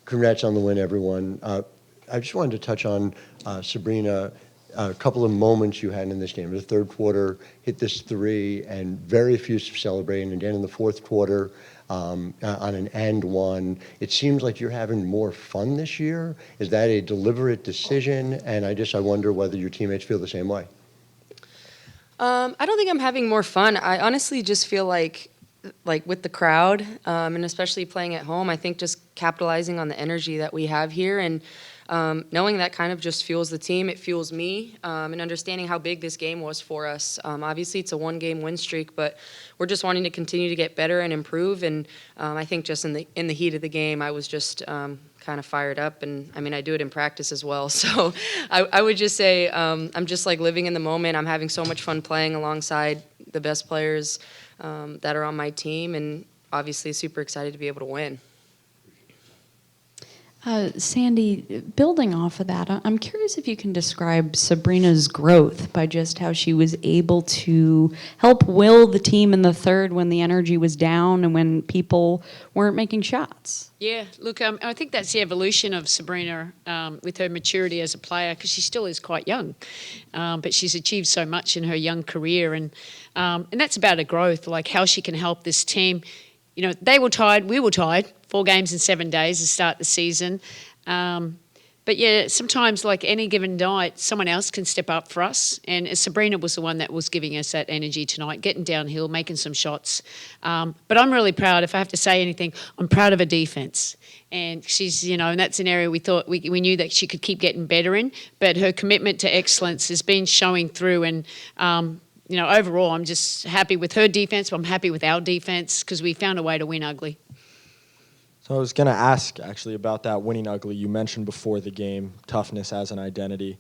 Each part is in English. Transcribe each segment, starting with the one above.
Congrats on the win, everyone. I just wanted to touch on Sabrina. A couple of moments you had in this game. The third quarter, hit this three, and very few celebrating. Again, in the fourth quarter, on an and one. It seems like you're having more fun this year. Is that a deliberate decision? And I wonder whether your teammates feel the same way. I don't think I'm having more fun. I honestly just feel like with the crowd, and especially playing at home, I think just capitalizing on the energy that we have here and knowing that kind of just fuels the team. It fuels me, and understanding how big this game was for us. Obviously, it's a one-game win streak, but we're just wanting to continue to get better and improve. And I think just in the heat of the game, I was just kind of fired up. And I mean, I do it in practice as well. So I would just say I'm just like living in the moment. I'm having so much fun playing alongside the best players that are on my team, and obviously super excited to be able to win. Sandy, building off of that, I'm curious if you can describe Sabrina's growth by just how she was able to help will the team in the third when the energy was down and when people weren't making shots. Yeah, look, I think that's the evolution of Sabrina with her maturity as a player, because she still is quite young, but she's achieved so much in her young career, and that's about her growth, like how she can help this team. You know, they were tired, we were tired, 4 games in 7 days to start the season. But yeah, sometimes like any given night, someone else can step up for us. And Sabrina was the one that was giving us that energy tonight, getting downhill, making some shots. But I'm really proud, if I have to say anything, I'm proud of her defense. And she's, you know, and that's an area we thought we knew that she could keep getting better in. But her commitment to excellence has been showing through, and you know, overall, I'm just happy with her defense. I'm happy with our defense because we found a way to win ugly. So I was going to ask, actually, about that winning ugly. You mentioned before the game toughness as an identity.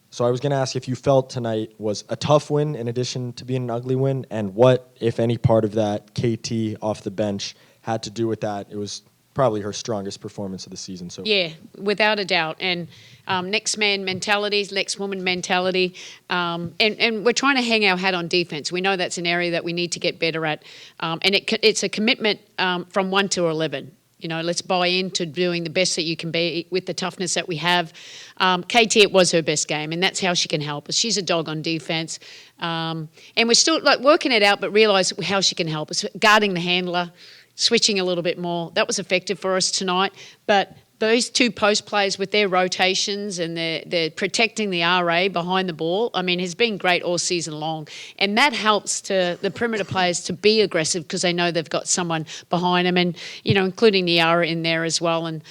So I was going to ask if you felt tonight was a tough win in addition to being an ugly win, and what, if any, part of that KT off the bench had to do with that. It was probably her strongest performance of the season. So yeah, without a doubt. And next man mentality, next woman mentality. And we're trying to hang our hat on defense. We know that's an area that we need to get better at. And it's a commitment from 1 to 11. You know, let's buy into doing the best that you can be with the toughness that we have. KT, it was her best game, and that's how she can help us. She's a dog on defense. And we're still like working it out, but realise how she can help us. Guarding the handler, switching a little bit more. That was effective for us tonight. But those 2 post plays with their rotations and they're protecting the RA behind the ball, I mean, has been great all season long. And that helps to the perimeter players to be aggressive because they know they've got someone behind them, and, you know, including Niara in there as well. And,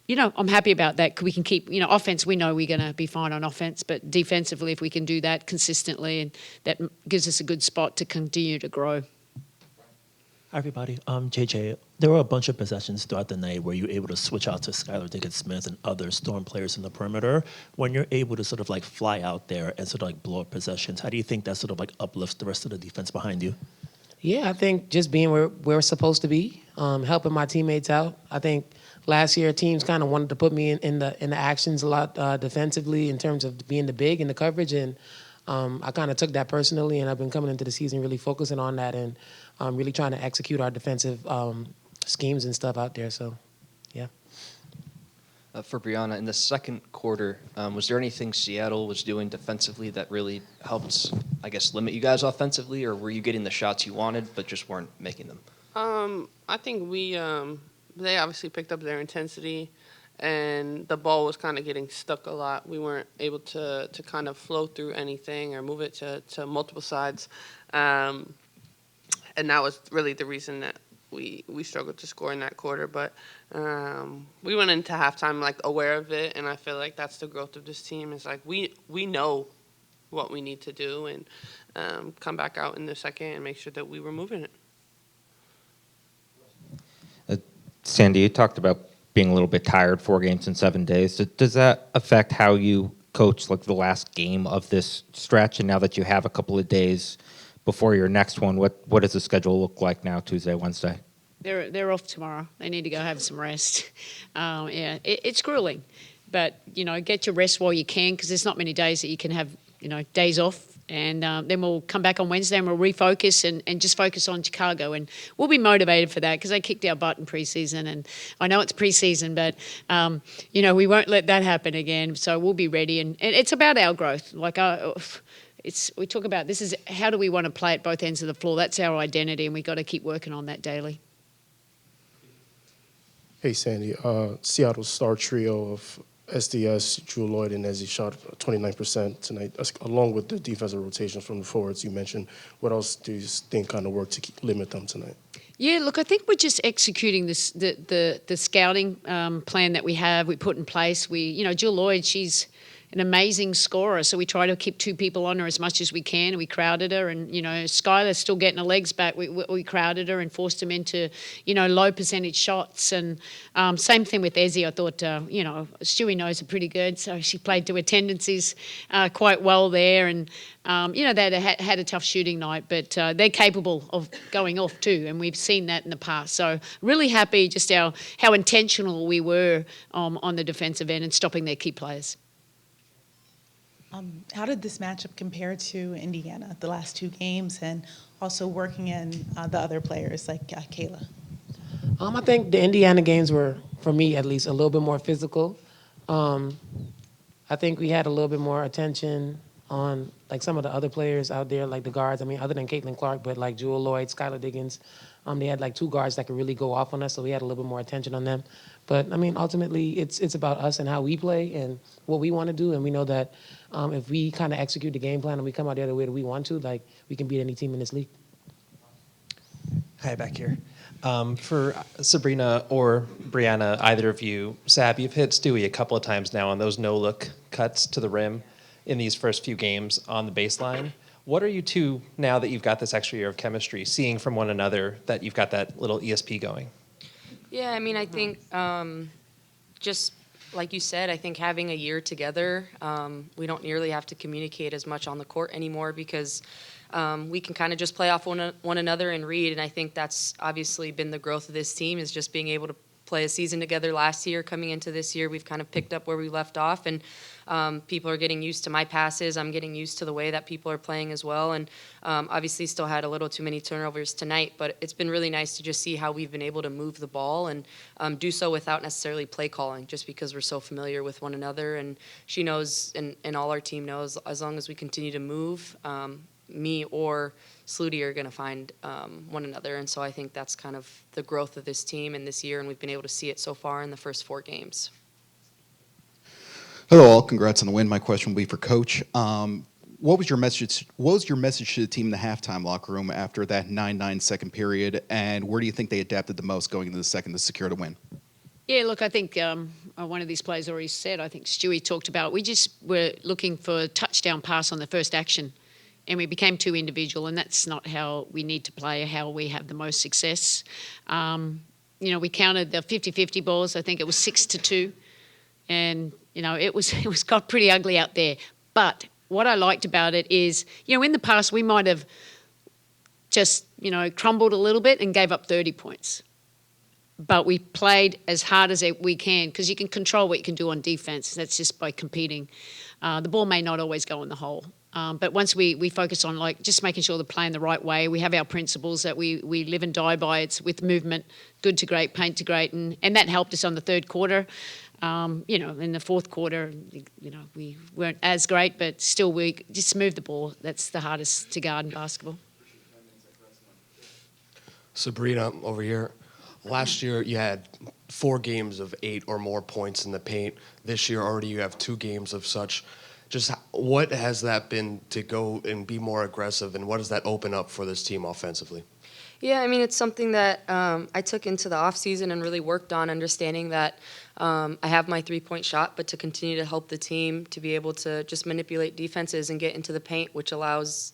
you know, I'm happy about that. We can keep, you know, offense, we know we're going to be fine on offense, but defensively, if we can do that consistently, and that gives us a good spot to continue to grow. Hi, everybody. JJ, there were a bunch of possessions throughout the night where you were able to switch out to Skylar Diggins-Smith and other Storm players in the perimeter. When you're able to sort of like fly out there and sort of like blow up possessions, how do you think that sort of like uplifts the rest of the defense behind you? Yeah, I think just being where we're supposed to be, helping my teammates out. I think last year teams kind of wanted to put me in the actions a lot defensively in terms of being the big and the coverage, and I kind of took that personally, and I've been coming into the season really focusing on that and really trying to execute our defensive schemes and stuff out there. So, yeah. For Breanna, in the second quarter, was there anything Seattle was doing defensively that really helped, I guess, limit you guys offensively, or were you getting the shots you wanted but just weren't making them? I think they obviously picked up their intensity, and the ball was kind of getting stuck a lot. We weren't able to kind of flow through anything or move it to multiple sides. And that was really the reason that we struggled to score in that quarter. But we went into halftime like aware of it, and I feel like that's the growth of this team. Is like we know what we need to do, and come back out in the second and make sure that we were moving it. Sandy, you talked about being a little bit tired, 4 games in 7 days. Does that affect how you coach like the last game of this stretch? And now that you have a couple of days before your next one, what does the schedule look like now, Tuesday, Wednesday? They're off tomorrow. They need to go have some rest. Yeah, it's grueling, but you know, get your rest while you can, because there's not many days that you can have, you know, days off And then we'll come back on Wednesday and we'll refocus and just focus on Chicago. And we'll be motivated for that because they kicked our butt in preseason. And I know it's preseason, but, we won't let that happen again. So we'll be ready. And it's about our growth. We talk about this is how do we want to play at both ends of the floor. That's our identity, and we've got to keep working on that daily. Hey, Sandy. Seattle's star trio of SDS, Drew Lloyd, and Ezzy shot 29% tonight, along with the defensive rotations from the forwards you mentioned. What else do you think kind of worked to limit them tonight? Yeah, look, I think we're just executing this the scouting plan that we have. We put in place. Jill Lloyd, she's an amazing scorer, so we try to keep two people on her as much as we can, and we crowded her. And Skylar's still getting her legs back. We crowded her and forced them into low percentage shots. And same thing with Ezzy. I thought Stewie knows her pretty good, so she played to her tendencies quite well there. And they had a tough shooting night, but they're capable of going off too, and we've seen that in the past. So really happy just how intentional we were on the defensive end and stopping their key players. How did this matchup compare to Indiana, the last two games, and also working in the other players like Kayla? I think the Indiana games were, for me at least, a little bit more physical. I think we had a little bit more attention on like some of the other players out there, like the guards. I mean, other than Caitlin Clark, but like Jewel Lloyd, Skylar Diggins. They had like two guards that could really go off on us, so we had a little bit more attention on them. But I mean, ultimately, it's about us and how we play and what we want to do. And we know that if we kind of execute the game plan and we come out the other way that we want to, like we can beat any team in this league. Hi, back here. For Sabrina or Breanna, either of you, Sab, you've hit Stewie a couple of times now on those no-look cuts to the rim in these first few games on the baseline. What are you two, now that you've got this extra year of chemistry, seeing from one another that you've got that little ESP going? Yeah, I mean, I think just like you said, I think having a year together, we don't nearly have to communicate as much on the court anymore because we can kind of just play off one another and read. And I think that's obviously been the growth of this team is just being able to play a season together last year. Coming into this year, we've kind of picked up where we left off, and people are getting used to my passes. I'm getting used to the way that people are playing as well, and obviously still had a little too many turnovers tonight, but it's been really nice to just see how we've been able to move the ball and do so without necessarily play calling, just because we're so familiar with one another. And she knows, and all our team knows, as long as we continue to move, me or Sluty are going to find one another. And so I think that's kind of the growth of this team in this year, and we've been able to see it so far in the first 4 games. Hello, all. Congrats on the win. My question will be for Coach. What was your message? What was your message to the team in the halftime locker room after that 9-9 second period? And where do you think they adapted the most going into the second to secure the win? Yeah, look, I think one of these players already said, I think Stewie talked about, we just were looking for a touchdown pass on the first action, and we became too individual, and that's not how we need to play, how we have the most success. We counted the 50-50 balls. I think it was 6-2, and it was got pretty ugly out there. But what I liked about it is, in the past we might have just, crumbled a little bit and gave up 30 points. But we played as hard as we can, because you can control what you can do on defense. That's just by competing. The ball may not always go in the hole. But once we focus on just making sure they're playing the right way, we have our principles that we live and die by. It's with movement, good to great, paint to great, and that helped us on the third quarter. In the fourth quarter, we weren't as great, but still we just moved the ball. That's the hardest to guard in basketball. Sabrina, over here. Last year you had 4 games of 8 or more points in the paint. This year already you have 2 games of such. Just what has that been to go and be more aggressive, and what does that open up for this team offensively? Yeah, I mean, it's something that I took into the offseason and really worked on, understanding that I have my 3-point shot, but to continue to help the team to be able to just manipulate defenses and get into the paint, which allows,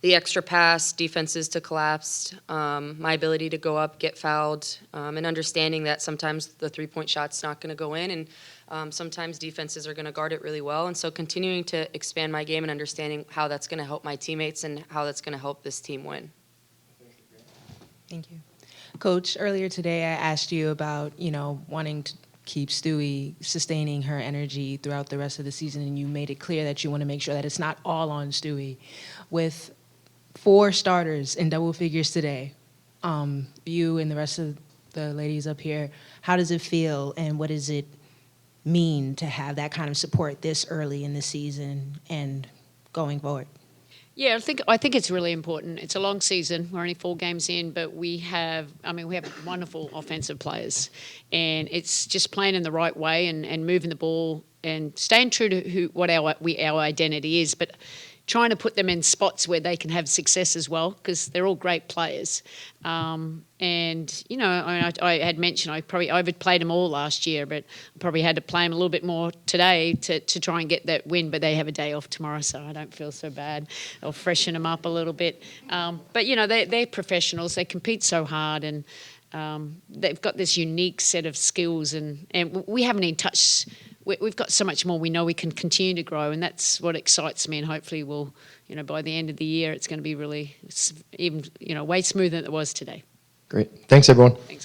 the extra pass, defenses to collapse, my ability to go up, get fouled, and understanding that sometimes the 3-point shot's not going to go in, and sometimes defenses are going to guard it really well. And so continuing to expand my game and understanding how that's going to help my teammates and how that's going to help this team win. Thank you. Coach, earlier today I asked you about, wanting keep Stewie sustaining her energy throughout the rest of the season, and you made it clear that you want to make sure that it's not all on Stewie. With 4 starters in double figures today, you and the rest of the ladies up here, how does it feel, and what does it mean to have that kind of support this early in the season and going forward? Yeah, I think it's really important. It's a long season. We're only 4 games in, but we have wonderful offensive players, and it's just playing in the right way and moving the ball and staying true to what our identity is, but trying to put them in spots where they can have success as well, because they're all great players. And, you know, I had mentioned I probably overplayed them all last year, but I probably had to play them a little bit more today to try and get that win, but they have a day off tomorrow, so I don't feel so bad. I'll freshen them up a little bit. But, you know, they're professionals. They compete so hard, and they've got this unique set of skills, and we haven't even touched... We've got so much more. We know we can continue to grow, and that's what excites me. And hopefully, we'll, you know, by the end of the year, it's going to be really even, you know, way smoother than it was today. Great. Thanks, everyone. Thanks.